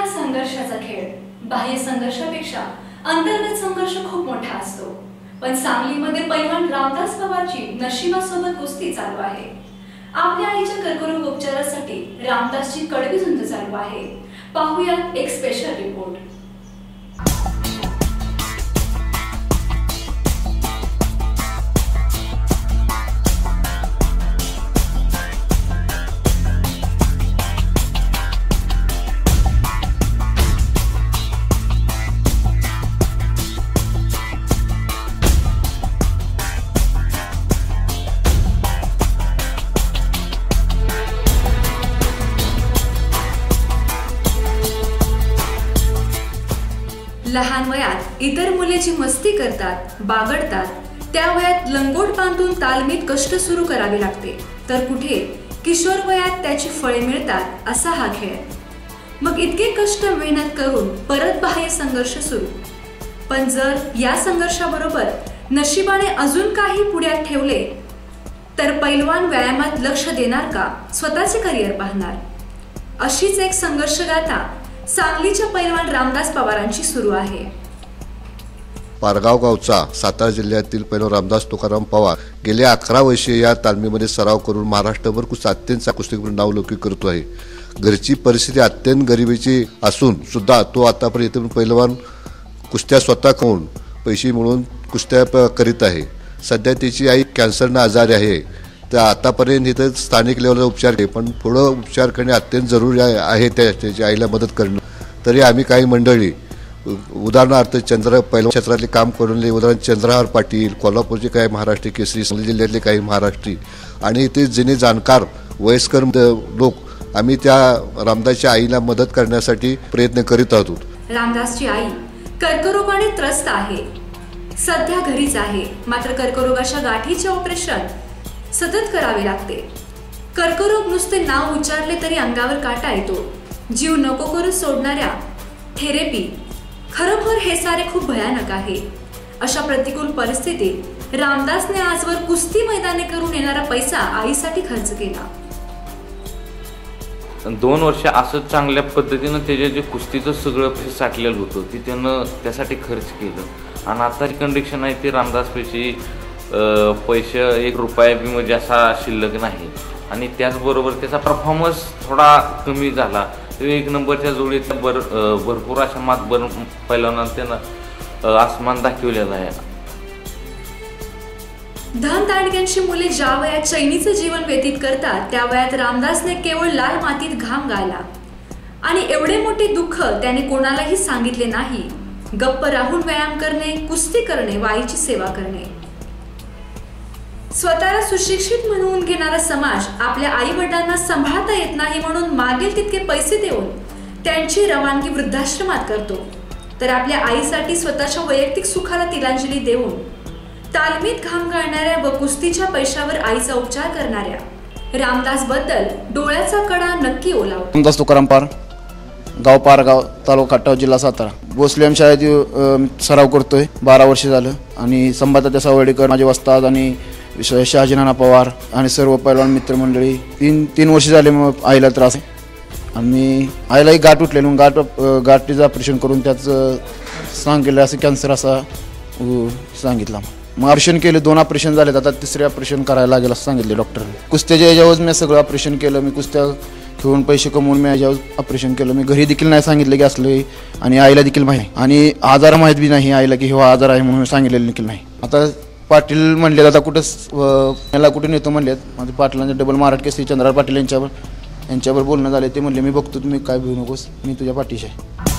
हा संघर्षाचा खेळ। बाह्य संघर्षापेक्षा अंतर्गत संघर्ष खूप मोठा असतो। पण सांगलीमध्ये पैलवान रामदास पवारची नशिबासोबत कुस्ती चालू आहे। आपल्या आईच्या कर्करोग उपचारासाठी रामदासची कडवी झुंज चालू आहे। पाहूया एक स्पेशल रिपोर्ट। लहान वयात इतर मुले जी मस्ती करतात, बागडतात, त्या वयात लंगोट बांधून तालमीत कष्ट सुरू करावे लागते, तर कुठे किशोर वयात त्याची फळे मिळतात असा हा खेळ। मग इतके कष्ट मेहनत करून परत बाह्य संघर्ष सुरू। पण जर या संघर्षाबरोबर नशिबाने अजून काही पुढ्यात ठेवले तर पैलवान व्यायामात लक्ष देणार का, स्वतःचे करिअर पाहणार? अशीच एक संघर्षगाथा सांगलीच्या पैलवान रामदास पवारांची सुरू आहे। पारगाव गावचा सातारा जिल्ह्यातील पैलवान रामदास तुकाराम पवार गेल्या 11 वर्षे या तालमीमध्ये सराव करून महाराष्ट्रभर अत्यंत कुस्तीपटू नावलौकिक करतो आहे। घरची परिस्थिती अत्यंत गरिबीची असून सुद्धा तो आतापर्यंत पैलवान कुस्त्या स्वतः खाऊन पैसे मिळवून कुस्त्या करीत आहे। सध्या त्याची आई कॅन्सरने आजारी आहे, तर आतापर्यंत इथं स्थानिक लेवलला उपचार आहे, पण पुढे उपचार करणे अत्यंत जरुरी आहे त्याच्या आईला मदत करणं। तरी आम्ही काही मंडळी उदाहरणार्थ पैलवान क्षेत्रातले काम करून उदाहरण चंद्रहार पाटील, कोल्हापूरचे काही महाराष्ट्रीय केसरी, सांगली जिल्ह्यातले काही महाराष्ट्री आणि इथे जुने जाणकार वयस्कर लोक आम्ही त्या रामदासच्या आईला मदत करण्यासाठी प्रयत्न करीत आहोत। रामदासची आई कर्करोगाने त्रस्त आहे, सध्या घरीच आहे, मात्र कर्करोगाच्या गाठीचे ऑपरेशन सतत करावे लागते। कर्करोग नुसते नाव उच्चारले तरी अंगावर काटा येतो। जीव नको करून सोडणाऱ्या थेरपी, खरोखर हे सारे खूप भयानक आहे। अशा प्रतिकूल परिस्थितीत रामदासने आजवर कुस्ती मैदाने करून येणारा पैसा आईसाठी खर्च केला। 2 वर्ष असं चांगल्या पद्धतीनं त्याचे जे कुस्तीचं सगळं साठलेलं होतं ते त्यानं त्यासाठी खर्च केलं। आणि आता कंडिशन आहे ती रामदासपेशी पैसे 1 रुपया बी म्हणजे असा शिल्लक नाही। आणि त्याचबरोबर त्याचा परफॉर्मन्स थोडा कमी झाला। 1 नंबरच्या जोडीत भरपूर अशा मातबर पैलवानांना त्यानं आसमान दाखवलेला आहे। धनदांडग्यांची मुले ज्या वयात चैनीचं जीवन व्यतीत करतात त्या वयात रामदासने केवळ लाल मातीत घाम गाळला आणि एवढे मोठे दुःख त्याने कोणालाही सांगितले नाही। गप्प राहून व्यायाम करणे, कुस्ती करणे, वाईची सेवा करणे। स्वतःला सुशिक्षित म्हणून घेणारा समाज आपल्या आई वडिलांना सांभाळता येत नाही म्हणून मागेल तितके पैसे देऊन त्यांची रवानगी वृद्धाश्रमात करतो, तर आपल्या आईसाठी स्वतःच्या वैयक्तिक सुखाला तिलांजली देऊन तालमीत घाम गाळणाऱ्या व कुस्तीच्या पैशावर आईचा उपचार करणाऱ्या रामदास बद्दल डोळ्याचा कडा नक्की ओलावतो। रामदास तुकाराम पवार, गाव पारगाव, तालुका खटाव, जिल्हा सातारा। भोसले शाळेत सराव करतोय 12 वर्ष झालं आणि संभाजी सावर्डेकर माझे वस्ताद आणि शहाजीनाना पवार आणि सर्व पैलवान मित्रमंडळी 3 वर्ष झाले मग आईला त्रास आहे आणि आईलाही गाठ उठलेली, मग गाठीचं ऑपरेशन करून त्याचं सांगितलं असं कॅन्सर असा सांगितलं। मग ऑपरेशन केले, 2 ऑपरेशन झालेत, आता 3रे ऑपरेशन करायला लागेल असं सांगितले डॉक्टरने। कुस्त्याच्या याच्यावर मी सगळं ऑपरेशन केलं, मी कुस्त्या खेळून पैसे कमवून मी याच्यावर ऑपरेशन केलं। मी घरी देखील नाही सांगितलं की असलं, आणि आईला देखील माहिती आणि आजार माहीत बी नाही आईला की हा आजार आहे म्हणून सांगितलेलं देखील नाही। आता पाटील म्हणलेत आता याला कुठे नेतो म्हणलेत, माझे पाटलांचे डबल महाराष्ट्र केसरी चंद्रहार पाटील यांच्यावर बोलणं झाले। ते म्हणले मी बघतो, तुम्ही काय भिवू नकोस, मी तुझ्या पाठीशी आहे।